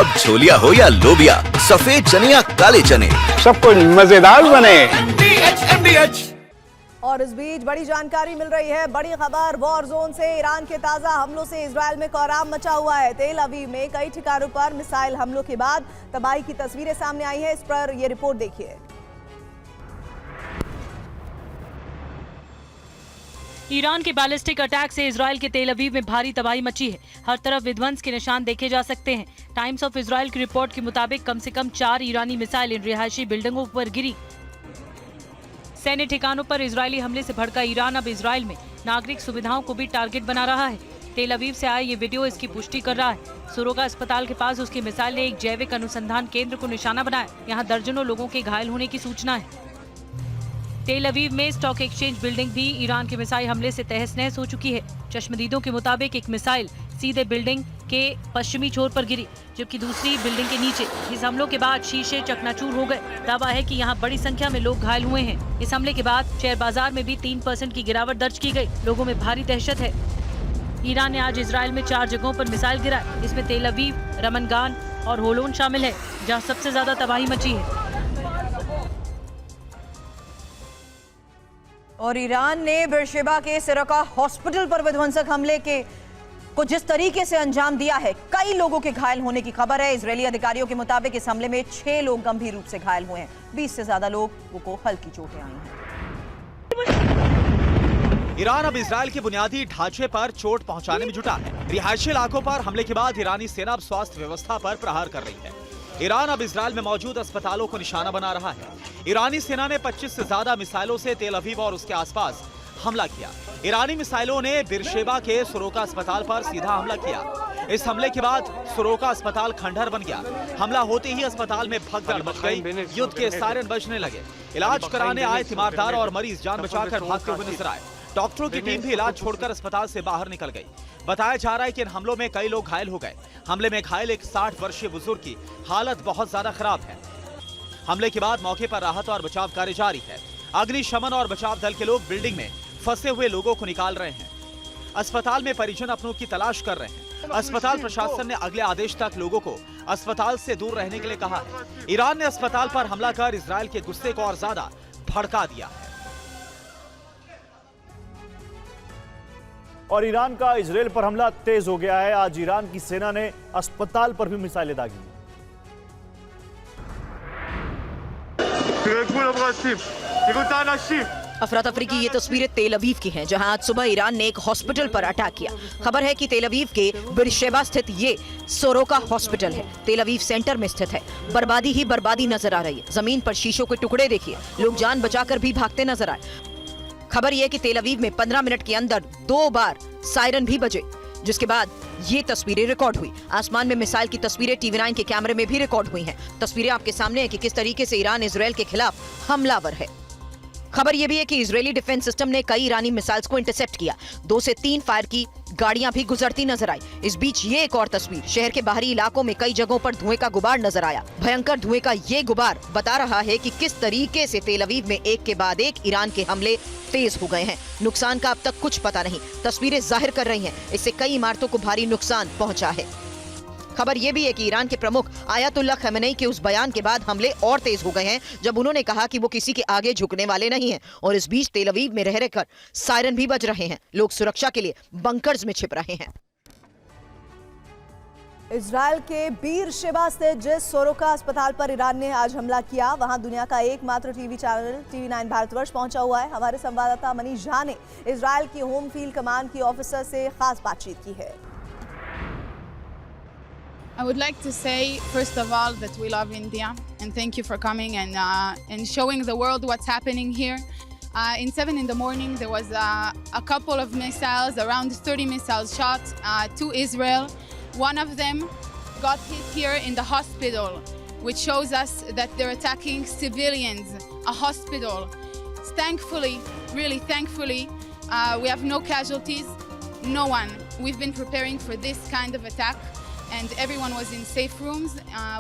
अब छोलिया हो या लोबिया, सफेद चने या काले चने, सब कुछ मजेदार बने। और इस बीच बड़ी जानकारी मिल रही है, बड़ी खबर वॉर जोन से। ईरान के ताजा हमलों से इजरायल में कोहराम मचा हुआ है। तेल अवीव में कई ठिकानों पर मिसाइल हमलों के बाद तबाही की तस्वीरें सामने आई है। इस पर यह रिपोर्ट देखिए। ईरान के बैलिस्टिक अटैक से इजरायल के तेल अवीव में भारी तबाही मची है। हर तरफ विध्वंस के निशान देखे जा सकते हैं। टाइम्स ऑफ इजरायल की रिपोर्ट के मुताबिक कम से कम 4 ईरानी मिसाइल इन रिहायशी बिल्डिंगों पर गिरी। सैन्य ठिकानों पर इजरायली हमले से भड़का ईरान अब इजरायल में नागरिक सुविधाओं को भी टारगेट बना रहा है। तेल अवीव से आया ये वीडियो इसकी पुष्टि कर रहा है। सोरोका अस्पताल के पास उसकी मिसाइल ने एक जैविक अनुसंधान केंद्र को निशाना बनाया। यहाँ दर्जनों लोगों के घायल होने की सूचना है। तेल अवीव में स्टॉक एक्सचेंज बिल्डिंग भी ईरान के मिसाइल हमले से तहस नहस हो चुकी है। चश्मदीदों के मुताबिक एक मिसाइल सीधे बिल्डिंग के पश्चिमी छोर पर गिरी, जबकि दूसरी बिल्डिंग के नीचे। इस हमलों के बाद शीशे चकनाचूर हो गए। दावा है कि यहाँ बड़ी संख्या में लोग घायल हुए हैं। इस हमले के बाद शेयर बाजार में भी 3% की गिरावट दर्ज की गई। लोगों में भारी दहशत है। ईरान ने आज इजरायल में 4 जगहों पर मिसाइल गिराए। इसमें तेल अवीव, रमनगान और होलोन शामिल है, जहाँ सबसे ज्यादा तबाही मची है। और ईरान ने बेरशेबा के सिरका हॉस्पिटल पर विध्वंसक हमले को जिस तरीके से अंजाम दिया है, कई लोगों के घायल होने की खबर है। इजरायली अधिकारियों के मुताबिक इस हमले में 6 लोग गंभीर रूप से घायल हुए हैं। 20 से ज्यादा लोगों को हल्की चोटें आई हैं। ईरान अब इजरायल के बुनियादी ढांचे पर चोट पहुंचाने में जुटा है। रिहायशी इलाकों पर हमले के बाद ईरानी सेना अब स्वास्थ्य व्यवस्था पर प्रहार कर रही है। ईरान अब इजरायल में मौजूद अस्पतालों को निशाना बना रहा है। ईरानी सेना ने 25 से ज्यादा मिसाइलों से तेल अवीव और उसके आसपास हमला किया। ईरानी मिसाइलों ने बेरशेबा के सोरोका अस्पताल पर सीधा हमला किया। इस हमले के बाद सोरोका अस्पताल खंडहर बन गया। हमला होते ही अस्पताल में भगदड़ मच गई। युद्ध के सायरन बजने लगे। इलाज कराने आए तीमारदार और मरीज जान बचाकर भागते हुए नजर आए। डॉक्टरों की टीम भी इलाज छोड़कर अस्पताल से बाहर निकल गई। बताया जा रहा है कि इन हमलों में कई लोग घायल हो गए। हमले में घायल एक 60 वर्षीय बुजुर्ग की हालत बहुत ज्यादा खराब है। हमले के बाद मौके पर राहत और बचाव कार्य जारी है। अग्निशमन और बचाव दल के लोग बिल्डिंग में फंसे हुए लोगों को निकाल रहे हैं। अस्पताल में परिजन अपनों की तलाश कर रहे हैं। अस्पताल प्रशासन ने अगले आदेश तक लोगों को अस्पताल से दूर रहने के लिए कहा है। ईरान ने अस्पताल पर हमला कर इजरायल के गुस्से को और ज्यादा भड़का दिया है। और ईरान का इजरायल पर हमला तेज हो गया है। आज ईरान की सेना ने अस्पताल पर भी मिसाइलें दागी। अफरा तफरी की ये तस्वीरें तेल अवीव की हैं, जहां आज सुबह ईरान ने एक हॉस्पिटल पर अटैक किया। खबर है कि तेल अवीव के बेरशेबा स्थित ये सोरोका हॉस्पिटल है। तेल अवीव सेंटर में स्थित है। बर्बादी ही बर्बादी नजर आ रही है। जमीन पर शीशों के टुकड़े देखिए। लोग जान बचाकर भी भागते नजर आए। खबर यह कि तेल अवीव में 15 मिनट के अंदर 2 बार सायरन भी बजे, जिसके बाद ये तस्वीरें रिकॉर्ड हुई। आसमान में मिसाइल की तस्वीरें TV9 के कैमरे में भी रिकॉर्ड हुई हैं। तस्वीरें आपके सामने है कि किस तरीके से ईरान इजरायल के खिलाफ हमलावर है। खबर यह भी है कि इजरायली डिफेंस सिस्टम ने कई ईरानी मिसाइल्स को इंटरसेप्ट किया। 2 से 3 फायर की गाड़ियां भी गुजरती नजर आई। इस बीच ये एक और तस्वीर, शहर के बाहरी इलाकों में कई जगहों पर धुएं का गुबार नजर आया। भयंकर धुएं का ये गुबार बता रहा है कि किस तरीके से तेल अवीव में एक के बाद एक ईरान के हमले तेज हो गए हैं। नुकसान का अब तक कुछ पता नहीं। तस्वीरें जाहिर कर रही हैं इससे कई इमारतों को भारी नुकसान पहुंचा है। खबर यह भी है कि ईरान के प्रमुख आयतुल्लाह खमेनी के उस बयान के बाद हमले और तेज हो गए हैं, जब उन्होंने कहा कि वो किसी के आगे झुकने वाले नहीं हैं। और इस बीच तेल अवीव में रह रहकर सायरन भी बज रहे हैं। लोग सुरक्षा के लिए बंकर्स में छिप रहे हैं। इजरायल के बेरशेबा स्थित जिस सोरोका अस्पताल पर ईरान ने आज हमला किया, वहां दुनिया का एकमात्र टीवी चैनल TV9 भारतवर्ष पहुंचा हुआ है। हमारे संवाददाता मनीष झा ने इजरायल की होम फील्ड कमांड की ऑफिसर से खास बातचीत की है। I would like to say, first of all, that we love India and thank you for coming and showing the world what's happening here. In 7 in the morning, there was a couple of missiles, around 30 missiles shot to Israel. One of them got hit here in the hospital, which shows us that they're attacking civilians, a hospital. Thankfully, really thankfully, we have no casualties, no one. We've been preparing for this kind of attack. And everyone was in safe rooms.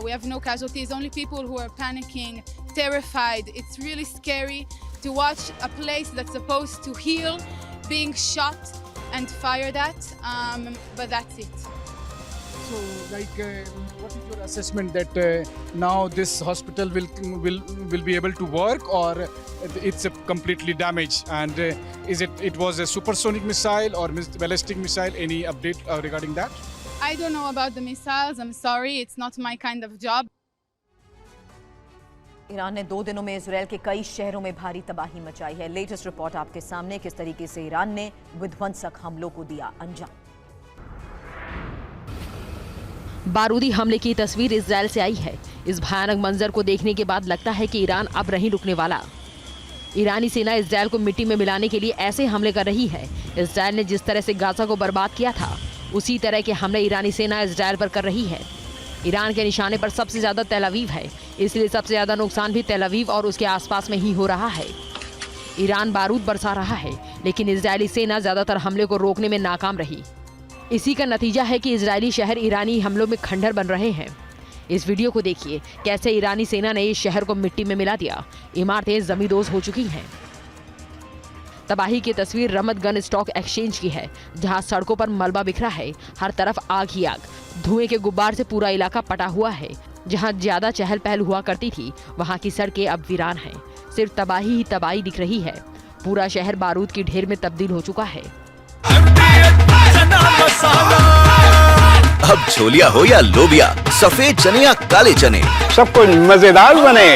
We have no casualties, only people who are panicking, terrified. It's really scary to watch a place that's supposed to heal being shot and fired at, but that's it. So, like, what is your assessment that now this hospital will be able to work, or it's a completely damaged? And is it was a supersonic missile or ballistic missile? Any update regarding that? I don't know about the missiles. I'm sorry, it's not my kind of job. Iran ने 2 दिनों में Israel के कई शहरों में भारी तबाही मचाई है। लेटेस्ट रिपोर्ट आपके सामने, किस तरीके से ईरान ने विध्वंसक हमलों को दिया अंजाम। बारूदी हमले की तस्वीर इजरायल से आई है। इस भयानक मंजर को देखने के बाद लगता है कि ईरान अब नहीं रुकने वाला। ईरानी सेना इजरायल को मिट्टी में मिलाने के लिए ऐसे हमले कर रही है। इजरायल ने जिस तरह से गाजा को बर्बाद किया था, उसी तरह के हमले ईरानी सेना इजरायल पर कर रही है। ईरान के निशाने पर सबसे ज्यादा तेल अवीव है, इसलिए सबसे ज्यादा नुकसान भी तेल अवीव और उसके आसपास में ही हो रहा है। ईरान बारूद बरसा रहा है, लेकिन इजरायली सेना ज्यादातर हमले को रोकने में नाकाम रही। इसी का नतीजा है कि इजरायली शहर ईरानी हमलों में खंडर बन रहे हैं। इस वीडियो को देखिए, कैसे ईरानी सेना ने इस शहर को मिट्टी में मिला दिया। इमारतें जमींदोज हो चुकी हैं। तबाही की तस्वीर रमत गन स्टॉक एक्सचेंज की है, जहां सड़कों पर मलबा बिखरा है। हर तरफ आग ही आग, धुएं के गुब्बार से पूरा इलाका पटा हुआ है। जहां ज्यादा चहल पहल हुआ करती थी, वहां की सड़कें अब वीरान हैं। सिर्फ तबाही ही तबाही दिख रही है। पूरा शहर बारूद की ढेर में तब्दील हो चुका है। अब छोलिया हो या लोबिया, सफेद चने या काले चने, सब कुछ मजेदार बने।